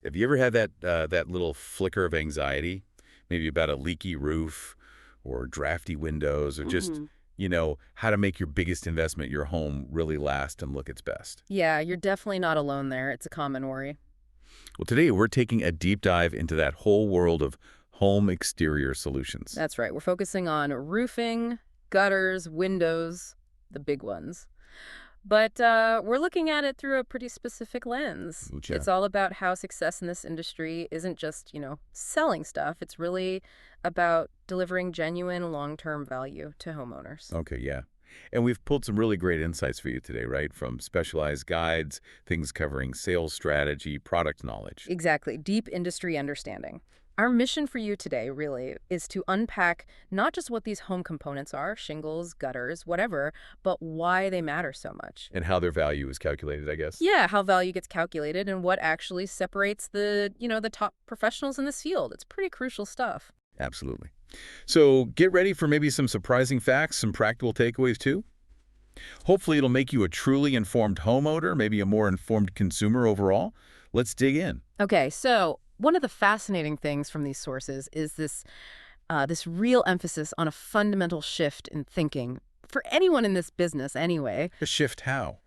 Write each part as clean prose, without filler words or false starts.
Have you ever had that little flicker of anxiety, maybe about a leaky roof or drafty windows or just, Hmm. how to make your biggest investment, your home, really last and look its best? Yeah, you're definitely not alone there. It's a common worry. Well, today we're taking a deep dive into that whole world of home exterior solutions. That's right. We're focusing on roofing, gutters, windows, the big ones. But we're looking at it through a pretty specific lens. It's Ucha. all about how success in this industry isn't just, selling stuff. It's really about delivering genuine long-term value to homeowners. Okay, yeah. And we've pulled some really great insights for you today, right? From specialized guides, things covering sales strategy, product knowledge. Exactly. Deep industry understanding. Our mission for you today, really, is to unpack not just what these home components are, shingles, gutters, whatever, but why they matter so much. And how their value is calculated, I guess. Yeah, how value gets calculated and what actually separates the top professionals in this field. It's pretty crucial stuff. Absolutely. So get ready for maybe some surprising facts, some practical takeaways too. Hopefully it'll make you a truly informed homeowner, maybe a more informed consumer overall. Let's dig in. Okay, so one of the fascinating things from these sources is this real emphasis on a fundamental shift in thinking for anyone in this business anyway. A shift how?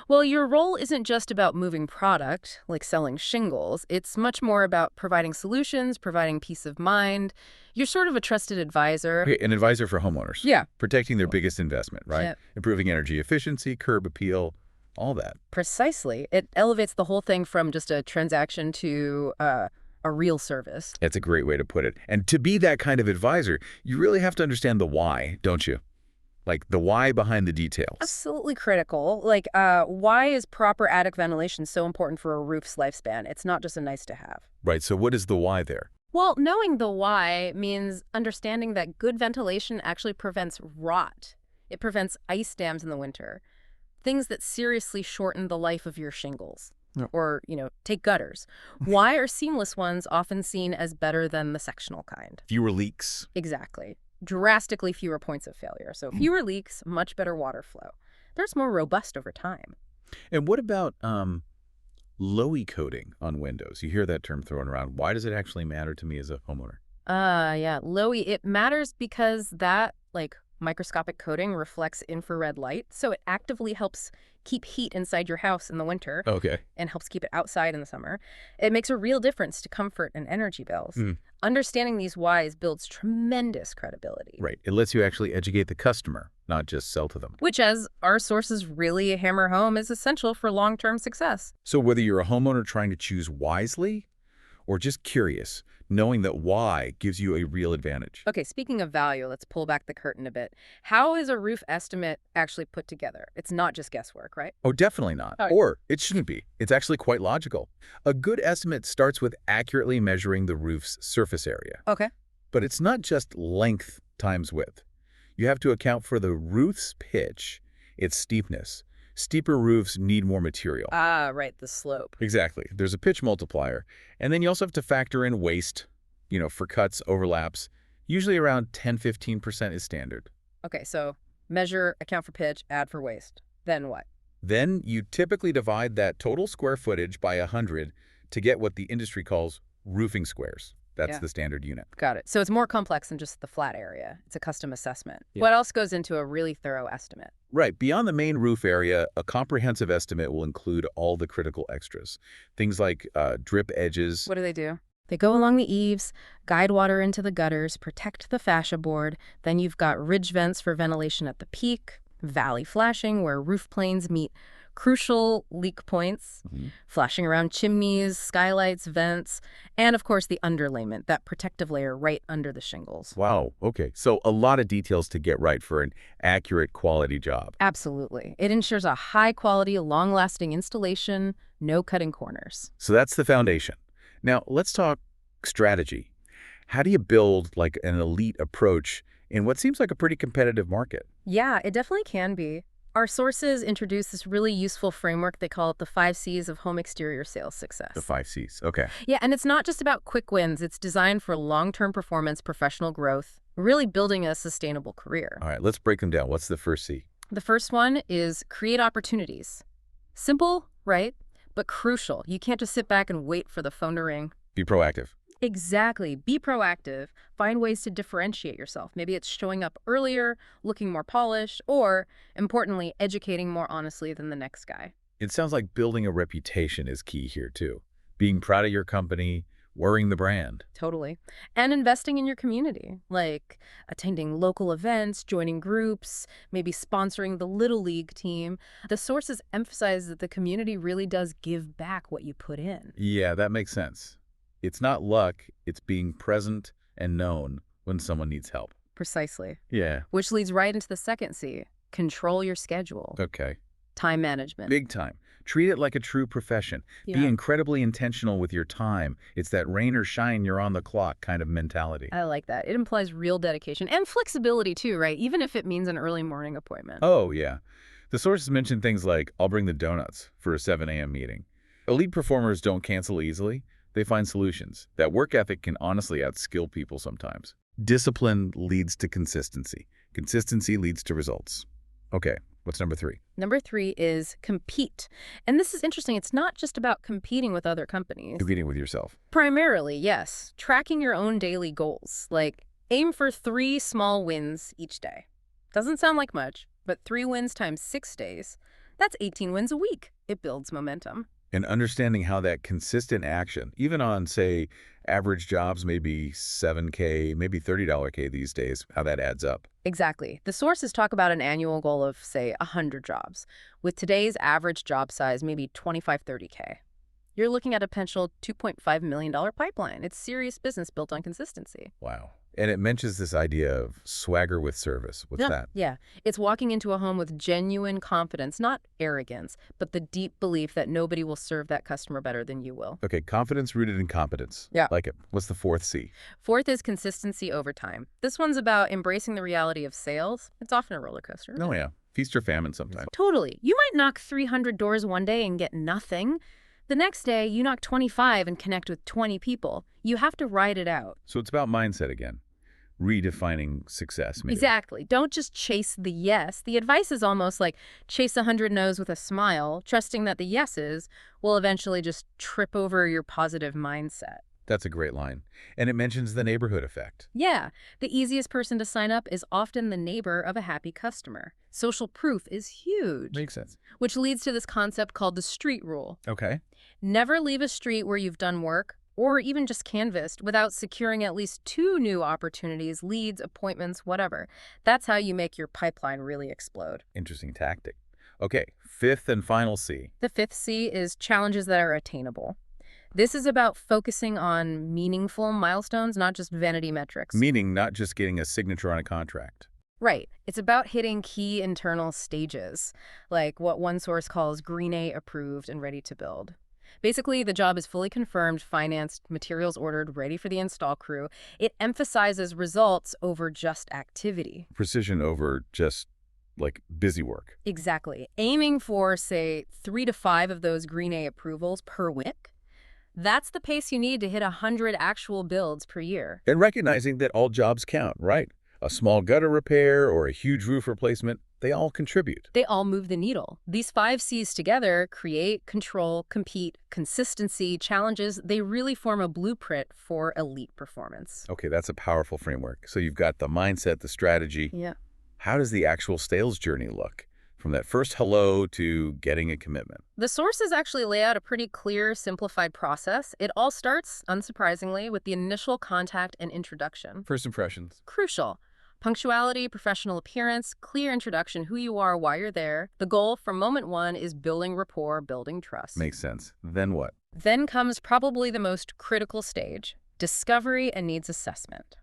Well, your role isn't just about moving product, like selling shingles. It's much more about providing solutions, providing peace of mind. You're sort of a trusted advisor. Okay, an advisor for homeowners. Yeah. Protecting their biggest investment, right? Yeah, Improving energy efficiency, curb appeal, all that. precisely. It elevates the whole thing from just a transaction to a real service. That's a great way to put it. And to be that kind of advisor, you really have to understand the why, don't you? Like the why behind the details. Absolutely critical. Like, why is proper attic ventilation so important for a roof's lifespan? It's not just a nice to have. Right, so what is the why there? Well, knowing the why means understanding that good ventilation actually prevents rot. It prevents ice dams in the winter, things that seriously shorten the life of your shingles. Yeah. Or, take gutters. Why are seamless ones often seen as better than the sectional kind? Fewer leaks. Exactly. Drastically fewer points of failure. So fewer leaks, much better water flow. They're just more robust over time. And what about low-e coating on windows? You hear that term thrown around. Why does it actually matter to me as a homeowner? Yeah. Lowy, it matters because that, microscopic coating reflects infrared light, so it actively helps keep heat inside your house in the winter Okay. and helps keep it outside in the summer. It makes a real difference to comfort and energy bills. Mm. Understanding these whys builds tremendous credibility. Right. It lets you actually educate the customer, not just sell to them. Which, as our sources really hammer home, is essential for long-term success. So whether you're a homeowner trying to choose wisely or just curious, knowing that why gives you a real advantage. Okay, speaking of value, let's pull back the curtain a bit. How is a roof estimate actually put together? It's not just guesswork, right? Oh, definitely not. All right. Or it shouldn't be. It's actually quite logical. A good estimate starts with accurately measuring the roof's surface area. Okay. But it's not just length times width. You have to account for the roof's pitch, its steepness. Steeper roofs need more material. Ah, right, the slope. Exactly. There's a pitch multiplier. And then you also have to factor in waste, for cuts, overlaps. Usually around 10–15% is standard. Okay, so measure, account for pitch, add for waste. Then what? Then you typically divide that total square footage by 100 to get what the industry calls roofing squares. That's Yeah. the standard unit. Got it. So it's more complex than just the flat area. It's a custom assessment. Yeah. What else goes into a really thorough estimate? Right. Beyond the main roof area, a comprehensive estimate will include all the critical extras. Things like drip edges. What do they do? They go along the eaves, guide water into the gutters, protect the fascia board. Then you've got ridge vents for ventilation at the peak, valley flashing where roof planes meet crucial leak points, flashing around chimneys, skylights, vents, and of course the underlayment, that protective layer right under the shingles. Wow. Okay. So a lot of details to get right for an accurate quality job. Absolutely. It ensures a high-quality, long-lasting installation, no cutting corners. So that's the foundation. Now let's talk strategy. How do you build like an elite approach in what seems like a pretty competitive market? Yeah, it definitely can be. Our sources introduce this really useful framework. They call it the 5 C's of home exterior sales success. The 5 C's. Okay. Yeah, and it's not just about quick wins. It's designed for long-term performance, professional growth, really building a sustainable career. All right. Let's break them down. What's the first C? The first one is create opportunities. Simple, right? but crucial. You can't just sit back and wait for the phone to ring. Be proactive. Exactly. Be proactive. Find ways to differentiate yourself. Maybe it's showing up earlier, looking more polished, or, importantly, educating more honestly than the next guy. It sounds like building a reputation is key here, too. Being proud of your company, wearing the brand. Totally. And investing in your community, like attending local events, joining groups, maybe sponsoring the Little League team. The sources emphasize that the community really does give back what you put in. Yeah, that makes sense. It's not luck, it's being present and known when someone needs help. Precisely. Yeah. Which leads right into the second C, control your schedule. Okay. Time management. Big time. Treat it like a true profession. Be incredibly intentional with your time. It's that rain or shine, you're on the clock kind of mentality. I like that. It implies real dedication and flexibility too, right? Even if it means an early morning appointment. Oh, yeah. The sources mention things like, I'll bring the donuts for a 7 a.m. meeting. Elite performers don't cancel easily. They find solutions. That work ethic can honestly outskill people sometimes. Discipline leads to consistency. Consistency leads to results. Okay, what's number 3? Number 3 is compete. And this is interesting. It's not just about competing with other companies. Competing with yourself. Primarily, yes. Tracking your own daily goals. Like, aim for 3 small wins each day. Doesn't sound like much, but 3 wins times 6 days, that's 18 wins a week. It builds momentum. And understanding how that consistent action, even on, say, average jobs, maybe $7K, maybe $30K these days, how that adds up. Exactly. The sources talk about an annual goal of, say, 100 jobs. With today's average job size, maybe 25, 30K. You're looking at a potential $2.5 million pipeline. It's serious business built on consistency. Wow. And it mentions this idea of swagger with service. What's that? Yeah. It's walking into a home with genuine confidence, not arrogance, but the deep belief that nobody will serve that customer better than you will. Okay, confidence rooted in competence. Yeah. Like it. What's the 4th C? 4th is consistency over time. This one's about embracing the reality of sales. It's often a roller coaster. Oh, yeah. Feast or famine sometimes. Totally. You might knock 300 doors one day and get nothing. The next day, you knock 25 and connect with 20 people. You have to ride it out. So it's about mindset again. Redefining success, maybe. Exactly. Don't just chase the yes. The advice is almost like chase 100 no's with a smile, trusting that the yeses will eventually just trip over your positive mindset. That's a great line. And it mentions the neighborhood effect. Yeah. The easiest person to sign up is often the neighbor of a happy customer. Social proof is huge. Makes sense. Which leads to this concept called the street rule. Okay. Never leave a street where you've done work, or even just canvassed, without securing at least 2 new opportunities, leads, appointments, whatever. That's how you make your pipeline really explode. Interesting tactic. Okay, 5th and final C. The 5th C is challenges that are attainable. This is about focusing on meaningful milestones, not just vanity metrics. Meaning not just getting a signature on a contract. Right. It's about hitting key internal stages, like what one source calls Green A approved and ready to build. Basically, the job is fully confirmed, financed, materials ordered, ready for the install crew. It emphasizes results over just activity. Precision over just, like, busy work. Exactly. Aiming for, say, 3 to 5 of those Green A approvals per week. That's the pace you need to hit 100 actual builds per year. And recognizing that all jobs count, right? A small gutter repair or a huge roof replacement, they all contribute. They all move the needle. These 5 C's together, create, control, compete, consistency, challenges, they really form a blueprint for elite performance. Okay, that's a powerful framework. So you've got the mindset, the strategy. Yeah. How does the actual sales journey look? From that first hello to getting a commitment. The sources actually lay out a pretty clear, simplified process. It all starts, unsurprisingly, with the initial contact and introduction. First impressions. Crucial. Punctuality, professional appearance, clear introduction, who you are, why you're there. The goal from moment 1 is building rapport, building trust. Makes sense. Then what? Then comes probably the most critical stage, discovery and needs assessment.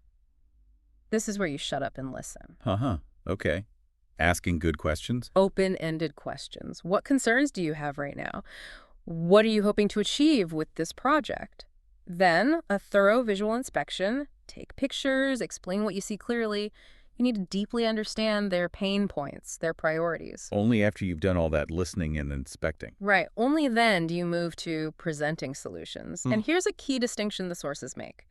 This is where you shut up and listen. Okay. Asking good questions? Open-ended questions. What concerns do you have right now? What are you hoping to achieve with this project? Then, a thorough visual inspection. Take pictures, explain what you see clearly. You need to deeply understand their pain points, their priorities. Only after you've done all that listening and inspecting. Right. Only then do you move to presenting solutions. And here's a key distinction the sources make.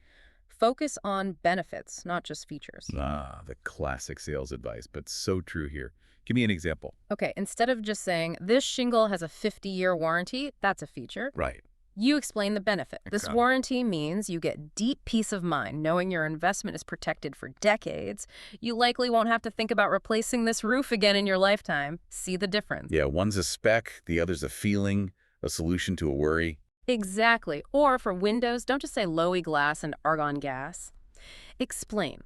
Focus on benefits, not just features. Ah, the classic sales advice, but so true here. Give me an example. Okay, instead of just saying, this shingle has a 50-year warranty, that's a feature, Right. you explain the benefit. This Got it. warranty means you get deep peace of mind knowing your investment is protected for decades. You likely won't have to think about replacing this roof again in your lifetime. See the difference? Yeah, one's a spec, the other's a feeling, a solution to a worry. Exactly. Or for windows, don't just say Lowy glass and argon gas. Explain.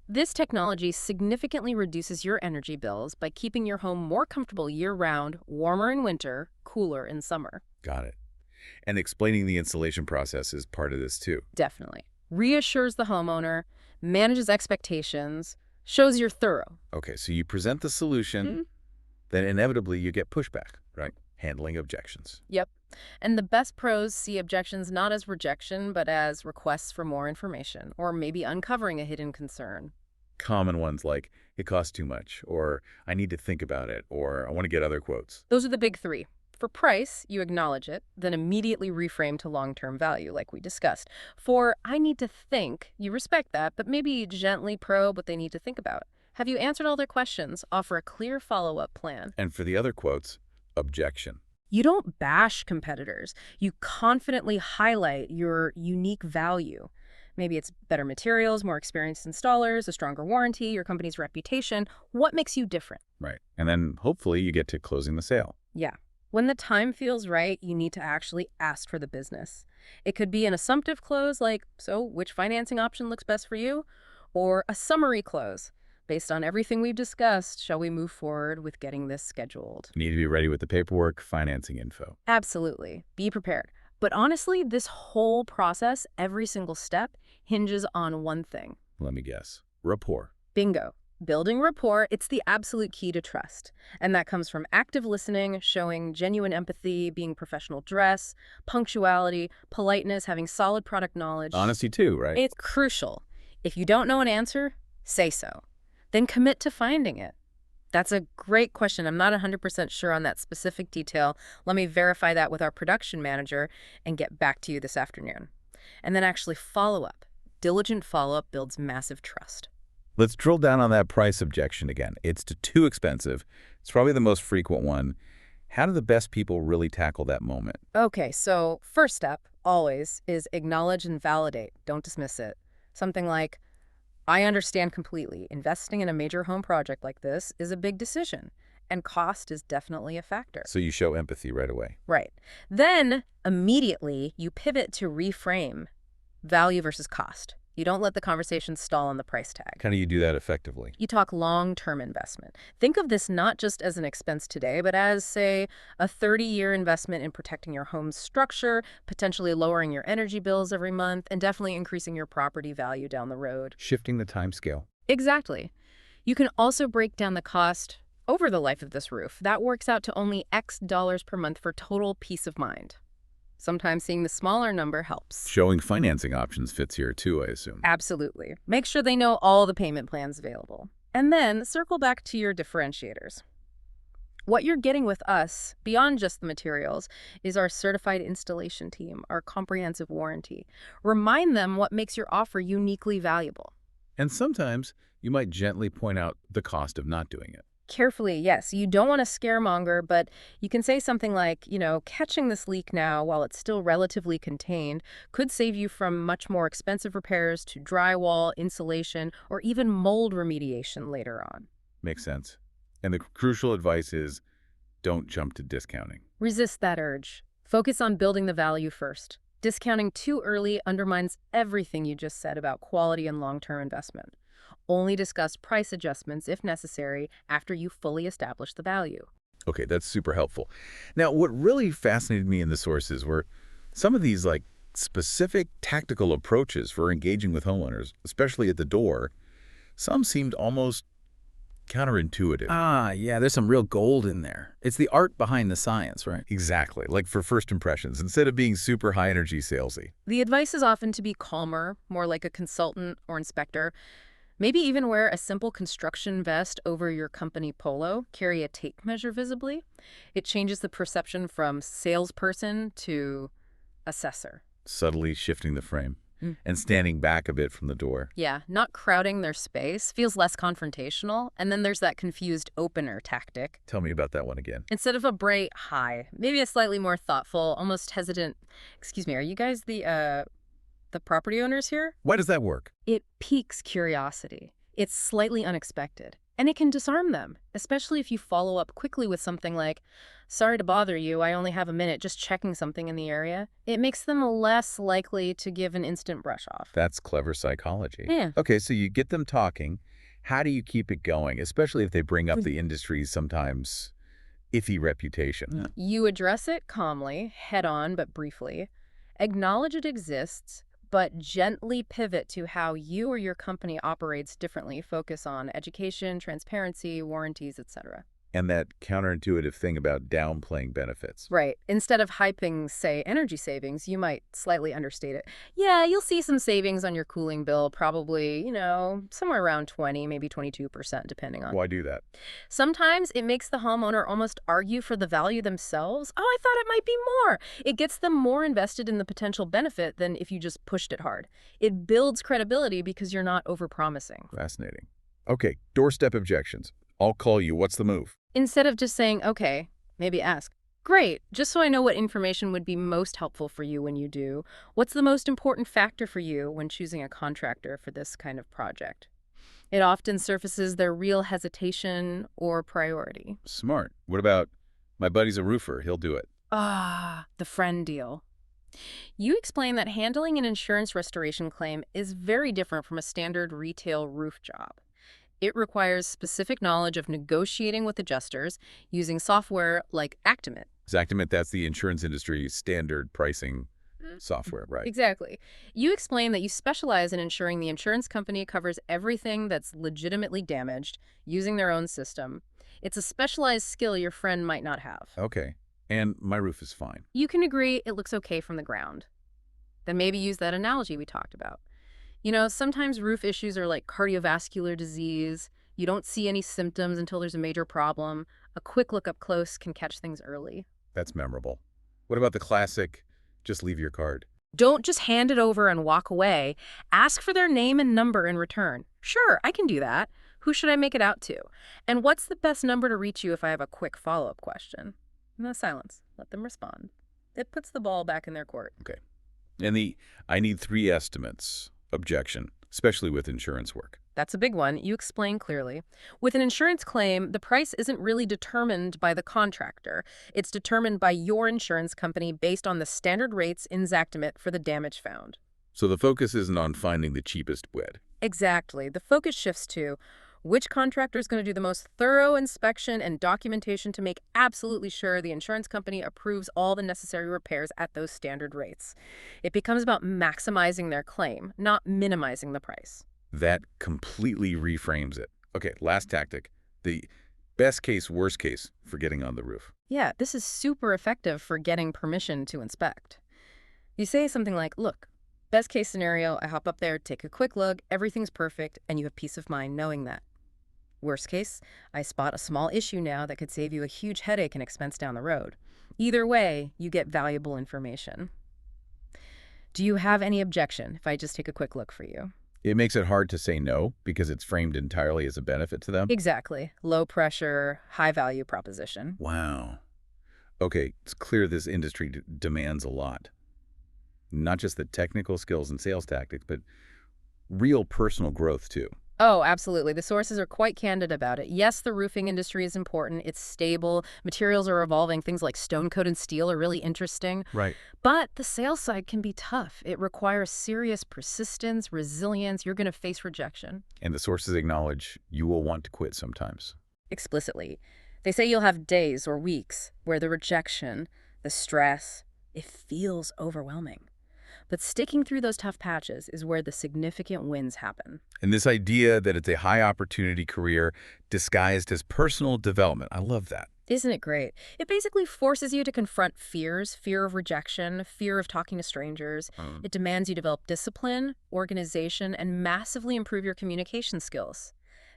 This technology significantly reduces your energy bills by keeping your home more comfortable year-round, warmer in winter, cooler in summer. Got it. And explaining the installation process is part of this too. Definitely. Reassures the homeowner, manages expectations, shows you're thorough. Okay, so you present the solution, then inevitably you get pushback, right? Handling objections. Yep. And the best pros see objections not as rejection, but as requests for more information, or maybe uncovering a hidden concern. Common ones like, it costs too much, or I need to think about it, or I want to get other quotes. Those are the big three. For price, you acknowledge it, then immediately reframe to long-term value, like we discussed. For I need to think, you respect that, but maybe gently probe what they need to think about. Have you answered all their questions? Offer a clear follow-up plan. And for the other quotes, objection. You don't bash competitors. You confidently highlight your unique value. Maybe it's better materials, more experienced installers, a stronger warranty, your company's reputation. What makes you different? Right. And then hopefully you get to closing the sale. Yeah. When the time feels right, you need to actually ask for the business. It could be an assumptive close like, so which financing option looks best for you? Or a summary close. Based on everything we've discussed, shall we move forward with getting this scheduled? You need to be ready with the paperwork, financing info. Absolutely. Be prepared. But honestly, this whole process, every single step, hinges on one thing. Let me guess. Rapport. Bingo. Building rapport, it's the absolute key to trust. And that comes from active listening, showing genuine empathy, being professional dress, punctuality, politeness, having solid product knowledge. Honesty too, right? It's crucial. If you don't know an answer, say so. Then commit to finding it. That's a great question. I'm not 100% sure on that specific detail. Let me verify that with our production manager and get back to you this afternoon. And then actually follow up. Diligent follow-up builds massive trust. Let's drill down on that price objection again. It's too expensive. It's probably the most frequent one. How do the best people really tackle that moment? Okay, so first step, always, is acknowledge and validate. Don't dismiss it. Something like, I understand completely. Investing in a major home project like this is a big decision, and cost is definitely a factor. So you show empathy right away. Right. Then, immediately, you pivot to reframe value versus cost. You don't let the conversation stall on the price tag. How do you do that effectively? You talk long-term investment. Think of this not just as an expense today, but as, say, a 30-year investment in protecting your home's structure, potentially lowering your energy bills every month, and definitely increasing your property value down the road. Shifting the time scale. Exactly. You can also break down the cost over the life of this roof. That works out to only X dollars per month for total peace of mind. Sometimes seeing the smaller number helps. Showing financing options fits here too, I assume. Absolutely. Make sure they know all the payment plans available. And then circle back to your differentiators. What you're getting with us, beyond just the materials, is our certified installation team, our comprehensive warranty. Remind them what makes your offer uniquely valuable. And sometimes you might gently point out the cost of not doing it. Carefully, yes. You don't want to scaremonger, but you can say something like, catching this leak now while it's still relatively contained could save you from much more expensive repairs to drywall, insulation, or even mold remediation later on. Makes sense. And the crucial advice is don't jump to discounting. Resist that urge. Focus on building the value first. Discounting too early undermines everything you just said about quality and long-term investment. Only discuss price adjustments, if necessary, after you fully establish the value. Okay, that's super helpful. Now, what really fascinated me in the sources were some of these specific tactical approaches for engaging with homeowners, especially at the door. Some seemed almost counterintuitive. Yeah, there's some real gold in there. It's the art behind the science, right? Exactly, like for first impressions, instead of being super high-energy salesy. The advice is often to be calmer, more like a consultant or inspector. Maybe even wear a simple construction vest over your company polo, carry a tape measure visibly. It changes the perception from salesperson to assessor. Subtly shifting the frame. and standing back a bit from the door. Yeah, not crowding their space feels less confrontational. And then there's that confused opener tactic. Tell me about that one again. Instead of a bright hi, maybe a slightly more thoughtful, almost hesitant, excuse me, are you guys the property owners here? Why does that work? It piques curiosity. It's slightly unexpected. And it can disarm them, especially if you follow up quickly with something like, sorry to bother you, I only have a minute, just checking something in the area. It makes them less likely to give an instant brush off. That's clever psychology. Yeah. Okay, so you get them talking. How do you keep it going, especially if they bring up the industry's sometimes iffy reputation? You address it calmly, head on, but briefly. Acknowledge it exists, but gently pivot to how you or your company operates differently. Focus on education, transparency, warranties, etc. And that counterintuitive thing about downplaying benefits. Right. Instead of hyping, say, energy savings, you might slightly understate it. Yeah, you'll see some savings on your cooling bill, probably, somewhere around 20, maybe 22%, depending on. Why do that? Sometimes it makes the homeowner almost argue for the value themselves. Oh, I thought it might be more. It gets them more invested in the potential benefit than if you just pushed it hard. It builds credibility because you're not overpromising. Fascinating. Okay, doorstep objections. I'll call you. What's the move? Instead of just saying, okay, maybe ask, great, just so I know what information would be most helpful for you when you do, what's the most important factor for you when choosing a contractor for this kind of project? It often surfaces their real hesitation or priority. Smart. What about, my buddy's a roofer, he'll do it? Ah, the friend deal. You explain that handling an insurance restoration claim is very different from a standard retail roof job. It requires specific knowledge of negotiating with adjusters using software like Actimate. Xactimate, that's the insurance industry standard pricing software, right? Exactly. You explain that you specialize in ensuring the insurance company covers everything that's legitimately damaged using their own system. It's a specialized skill your friend might not have. Okay. And my roof is fine. You can agree it looks okay from the ground. Then maybe use that analogy we talked about. Sometimes roof issues are like cardiovascular disease. You don't see any symptoms until there's a major problem. A quick look up close can catch things early. That's memorable. What about the classic, just leave your card? Don't just hand it over and walk away. Ask for their name and number in return. Sure, I can do that. Who should I make it out to? And what's the best number to reach you if I have a quick follow-up question? No silence. Let them respond. It puts the ball back in their court. Okay. And the, I need 3 estimates objection, especially with insurance work. That's a big one. You explain clearly. With an insurance claim, the price isn't really determined by the contractor. It's determined by your insurance company based on the standard rates in Xactimate for the damage found. So the focus isn't on finding the cheapest bid. Exactly. The focus shifts to which contractor is going to do the most thorough inspection and documentation to make absolutely sure the insurance company approves all the necessary repairs at those standard rates. It becomes about maximizing their claim, not minimizing the price. That completely reframes it. Okay, last tactic. The best case, worst case for getting on the roof. Yeah, this is super effective for getting permission to inspect. You say something like, look, best case scenario, I hop up there, take a quick look, everything's perfect, and you have peace of mind knowing that. Worst case, I spot a small issue now that could save you a huge headache and expense down the road. Either way, you get valuable information. Do you have any objection if I just take a quick look for you? It makes it hard to say no because it's framed entirely as a benefit to them. Exactly. Low pressure, high value proposition. Wow. Okay, it's clear this industry demands a lot. Not just the technical skills and sales tactics, but real personal growth too. Oh, absolutely. The sources are quite candid about it. Yes, the roofing industry is important. It's stable. Materials are evolving. Things like stone-coated steel are really interesting. Right. But the sales side can be tough. It requires serious persistence, resilience. You're going to face rejection. And the sources acknowledge you will want to quit sometimes. Explicitly. They say you'll have days or weeks where the rejection, the stress, it feels overwhelming. But sticking through those tough patches is where the significant wins happen. And this idea that it's a high-opportunity career disguised as personal development, I love that. Isn't it great? It basically forces you to confront fears, fear of rejection, fear of talking to strangers. It demands you develop discipline, organization, and massively improve your communication skills.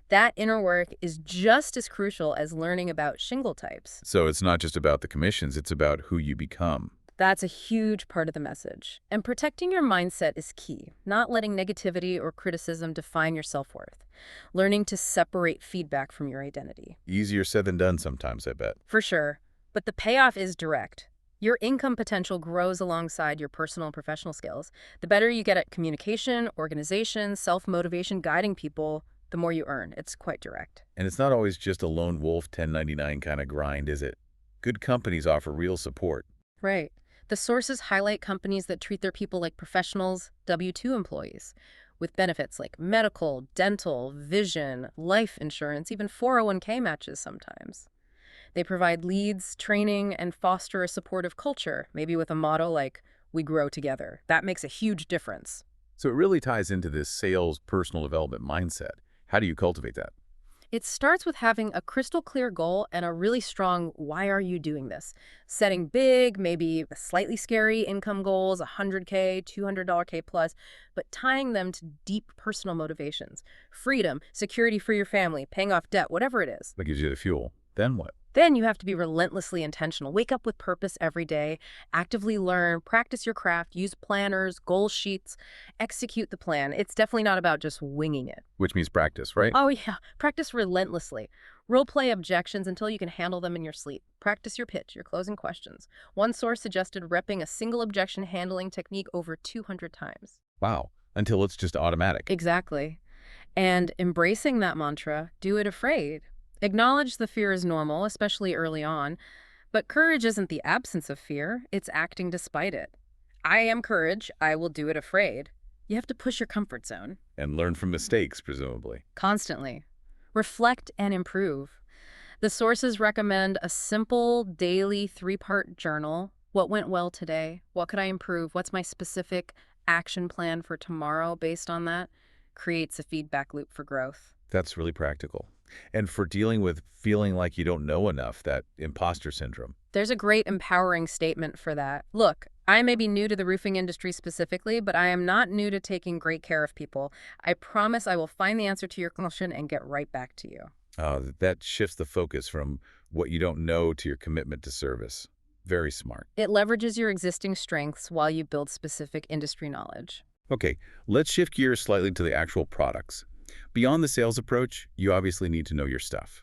That inner work is just as crucial as learning about shingle types. So it's not just about the commissions, it's about who you become. That's a huge part of the message. And protecting your mindset is key, not letting negativity or criticism define your self-worth. Learning to separate feedback from your identity. Easier said than done sometimes, I bet. For sure. But the payoff is direct. Your income potential grows alongside your personal and professional skills. The better you get at communication, organization, self-motivation, guiding people, the more you earn. It's quite direct. And it's not always just a lone wolf 1099 kind of grind, is it? Good companies offer real support. Right. The sources highlight companies that treat their people like professionals, W-2 employees, with benefits like medical, dental, vision, life insurance, even 401k matches sometimes. They provide leads, training, and foster a supportive culture, maybe with a motto like, "We grow together." That makes a huge difference. So it really ties into this sales personal development mindset. How do you cultivate that? It starts with having a crystal clear goal and a really strong why are you doing this? Setting big, maybe slightly scary income goals, 100K, $200K plus, but tying them to deep personal motivations. Freedom, security for your family, paying off debt, whatever it is. That gives you the fuel. Then what? Then you have to be relentlessly intentional. Wake up with purpose every day, actively learn, practice your craft, use planners, goal sheets, execute the plan. It's definitely not about just winging it. Which means practice, right? Oh yeah, practice relentlessly. Role play objections until you can handle them in your sleep. Practice your pitch, your closing questions. One source suggested repping a single objection handling technique over 200 times. Wow. Until it's just automatic. Exactly. And embracing that mantra, do it afraid. Acknowledge the fear is normal, especially early on, but courage isn't the absence of fear, it's acting despite it. I am courage, I will do it afraid. You have to push your comfort zone. And learn from mistakes, presumably. Constantly. Reflect and improve. The sources recommend a simple, daily 3-part journal. What went well today? What could I improve? What's my specific action plan for tomorrow based on that? Creates a feedback loop for growth. That's really practical. And for dealing with feeling like you don't know enough, that imposter syndrome. There's a great empowering statement for that. Look, I may be new to the roofing industry specifically, but I am not new to taking great care of people. I promise I will find the answer to your question and get right back to you. That shifts the focus from what you don't know to your commitment to service. Very smart. It leverages your existing strengths while you build specific industry knowledge. Okay, let's shift gears slightly to the actual products. Beyond the sales approach, you obviously need to know your stuff.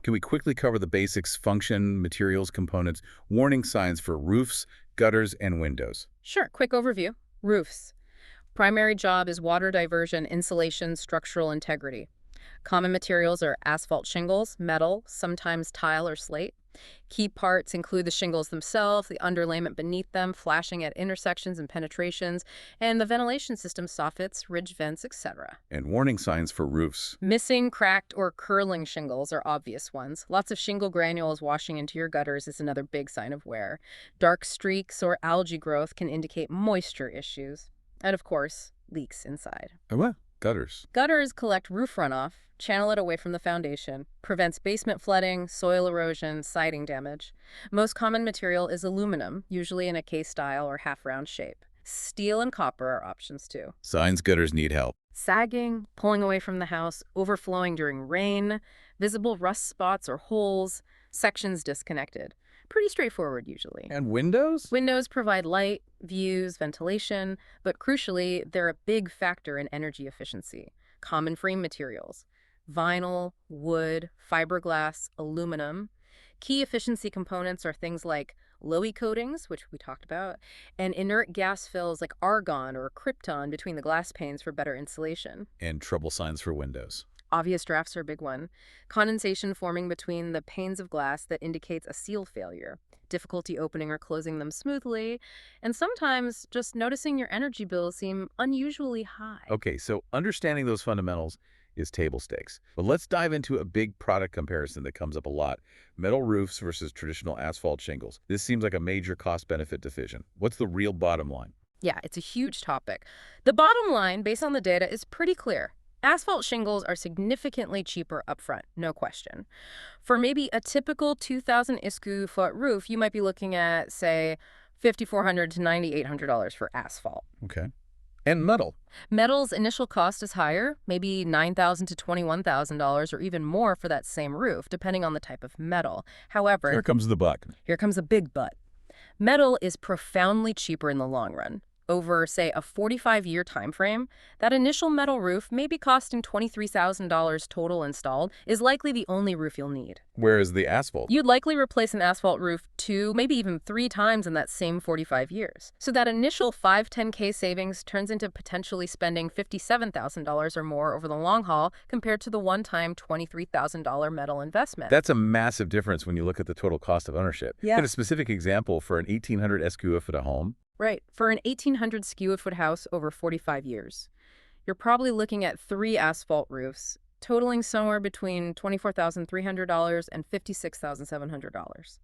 Can we quickly cover the basics, function, materials, components, warning signs for roofs, gutters, and windows? Sure, quick overview. Roofs. Primary job is water diversion, insulation, structural integrity. Common materials are asphalt shingles, metal, sometimes tile or slate. Key parts include the shingles themselves, the underlayment beneath them, flashing at intersections and penetrations, and the ventilation system soffits, ridge vents, etc. And warning signs for roofs. Missing, cracked, or curling shingles are obvious ones. Lots of shingle granules washing into your gutters is another big sign of wear. Dark streaks or algae growth can indicate moisture issues. And of course, leaks inside. Oh, what? Gutters. Gutters collect roof runoff, channel it away from the foundation, prevents basement flooding, soil erosion, siding damage. Most common material is aluminum, usually in a K-style or half-round shape. Steel and copper are options too. Signs gutters need help. Sagging, pulling away from the house, overflowing during rain, visible rust spots or holes, sections disconnected. Pretty straightforward usually. And windows? Windows provide light, views, ventilation, but crucially, they're a big factor in energy efficiency. Common frame materials: vinyl, wood, fiberglass, aluminum. Key efficiency components are things like low-E coatings, which we talked about, and inert gas fills like argon or krypton between the glass panes for better insulation. And trouble signs for windows. Obvious drafts are a big one. Condensation forming between the panes of glass that indicates a seal failure, difficulty opening or closing them smoothly, and sometimes just noticing your energy bills seem unusually high. Okay, so understanding those fundamentals is table stakes. But let's dive into a big product comparison that comes up a lot. Metal roofs versus traditional asphalt shingles. This seems like a major cost-benefit decision. What's the real bottom line? Yeah, it's a huge topic. The bottom line, based on the data, is pretty clear. Asphalt shingles are significantly cheaper upfront, no question. For maybe a typical 2,000 ISKU foot roof, you might be looking at, say, $5,400 to $9,800 for asphalt. Okay. And metal. Metal's initial cost is higher, maybe $9,000 to $21,000 or even more for that same roof, depending on the type of metal. However, Here comes the buck. here comes a big but. Metal is profoundly cheaper in the long run. Over, say, a 45-year time frame, that initial metal roof, maybe costing $23,000 total installed, is likely the only roof you'll need. Whereas the asphalt. You'd likely replace an asphalt roof 2, maybe even 3 times in that same 45 years. So that initial 5-10K savings turns into potentially spending $57,000 or more over the long haul compared to the one-time $23,000 metal investment. That's a massive difference when you look at the total cost of ownership. Yeah. Got a specific example for an 1800 square foot home? Right. For an 1,800 square foot house over 45 years, you're probably looking at 3 asphalt roofs, totaling somewhere between $24,300 and $56,700.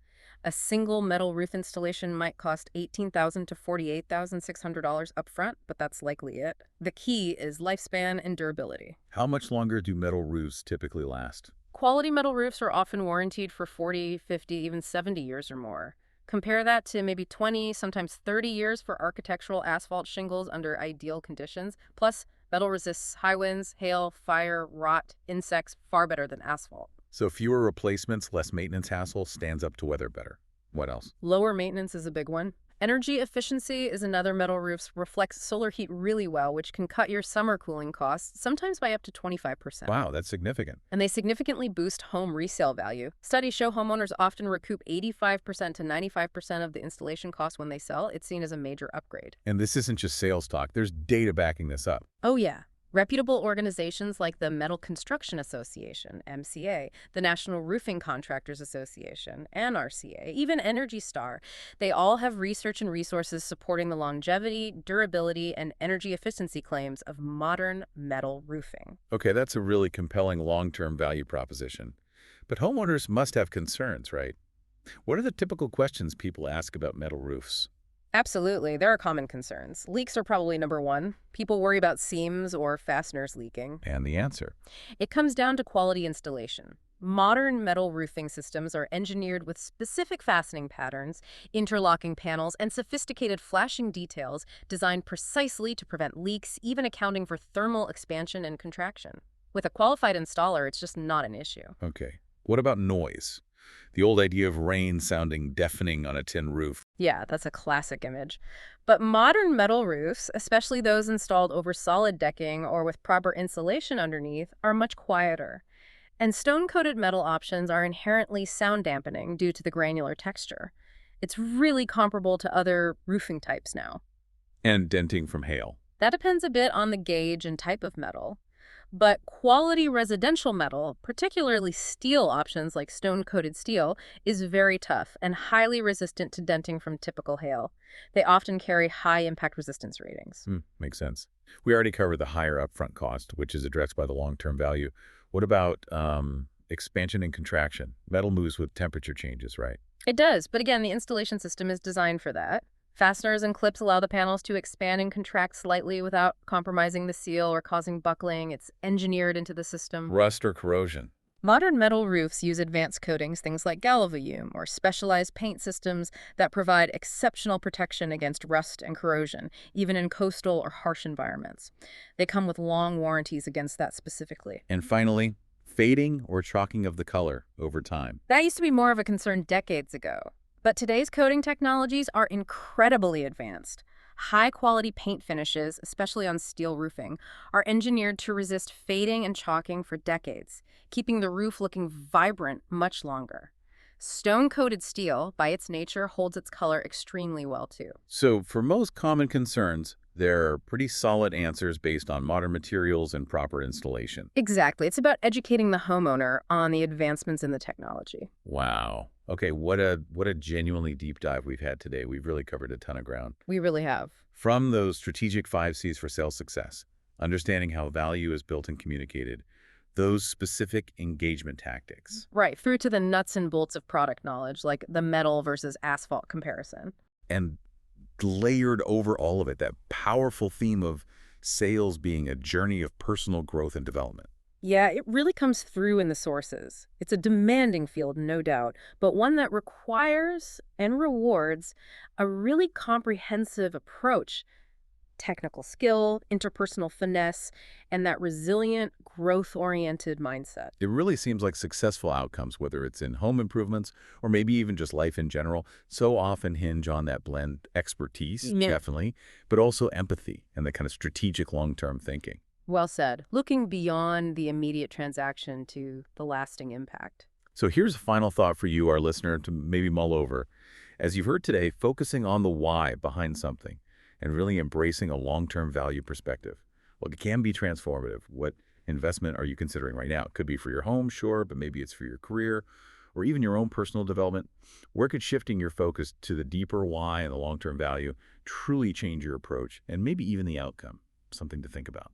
A single metal roof installation might cost $18,000 to $48,600 upfront, but that's likely it. The key is lifespan and durability. How much longer do metal roofs typically last? Quality metal roofs are often warranted for 40, 50, even 70 years or more. Compare that to maybe 20, sometimes 30 years for architectural asphalt shingles under ideal conditions. Plus, metal resists high winds, hail, fire, rot, insects far better than asphalt. So fewer replacements, less maintenance hassle, stands up to weather better. What else? Lower maintenance is a big one. Energy efficiency is another. Metal roofs reflects solar heat really well, which can cut your summer cooling costs, sometimes by up to 25%. Wow, that's significant. And they significantly boost home resale value. Studies show homeowners often recoup 85% to 95% of the installation cost when they sell. It's seen as a major upgrade. And this isn't just sales talk. There's data backing this up. Oh, yeah. Reputable organizations like the Metal Construction Association, MCA, the National Roofing Contractors Association, NRCA, even Energy Star, they all have research and resources supporting the longevity, durability, and energy efficiency claims of modern metal roofing. Okay, that's a really compelling long-term value proposition. But homeowners must have concerns, right? What are the typical questions people ask about metal roofs? Absolutely. There are common concerns. Leaks are probably number one. People worry about seams or fasteners leaking. And the answer? It comes down to quality installation. Modern metal roofing systems are engineered with specific fastening patterns, interlocking panels, and sophisticated flashing details designed precisely to prevent leaks, even accounting for thermal expansion and contraction. With a qualified installer, it's just not an issue. Okay. What about noise? The old idea of rain sounding deafening on a tin roof. Yeah, that's a classic image. But modern metal roofs, especially those installed over solid decking or with proper insulation underneath, are much quieter. And stone-coated metal options are inherently sound dampening due to the granular texture. It's really comparable to other roofing types now. And denting from hail. That depends a bit on the gauge and type of metal. But quality residential metal, particularly steel options like stone-coated steel, is very tough and highly resistant to denting from typical hail. They often carry high impact resistance ratings. Makes sense. We already covered the higher upfront cost, which is addressed by the long-term value. What about expansion and contraction? Metal moves with temperature changes, right? It does, but again, the installation system is designed for that. Fasteners and clips allow the panels to expand and contract slightly without compromising the seal or causing buckling. It's engineered into the system. Rust or corrosion. Modern metal roofs use advanced coatings, things like galvalume, or specialized paint systems that provide exceptional protection against rust and corrosion, even in coastal or harsh environments. They come with long warranties against that specifically. And finally, fading or chalking of the color over time. That used to be more of a concern decades ago. But today's coating technologies are incredibly advanced. High-quality paint finishes, especially on steel roofing, are engineered to resist fading and chalking for decades, keeping the roof looking vibrant much longer. Stone-coated steel, by its nature, holds its color extremely well, too. So for most common concerns, there are pretty solid answers based on modern materials and proper installation. Exactly. It's about educating the homeowner on the advancements in the technology. Wow. Okay, what a genuinely deep dive we've had today. We've really covered a ton of ground. We really have. From those strategic 5 C's for sales success, understanding how value is built and communicated, those specific engagement tactics. Right, through to the nuts and bolts of product knowledge, like the metal versus asphalt comparison. And layered over all of it, that powerful theme of sales being a journey of personal growth and development. Yeah, it really comes through in the sources. It's a demanding field, no doubt, but one that requires and rewards a really comprehensive approach technical skill, interpersonal finesse, and that resilient, growth-oriented mindset. It really seems like successful outcomes, whether it's in home improvements or maybe even just life in general, so often hinge on that blend expertise, Yeah. definitely, but also empathy and the kind of strategic long-term thinking. Well said. Looking beyond the immediate transaction to the lasting impact. So here's a final thought for you, our listener, to maybe mull over. As you've heard today, focusing on the why behind something and really embracing a long-term value perspective. Well, it can be transformative. What investment are you considering right now? It could be for your home, sure, but maybe it's for your career or even your own personal development. Where could shifting your focus to the deeper why and the long-term value truly change your approach and maybe even the outcome? Something to think about.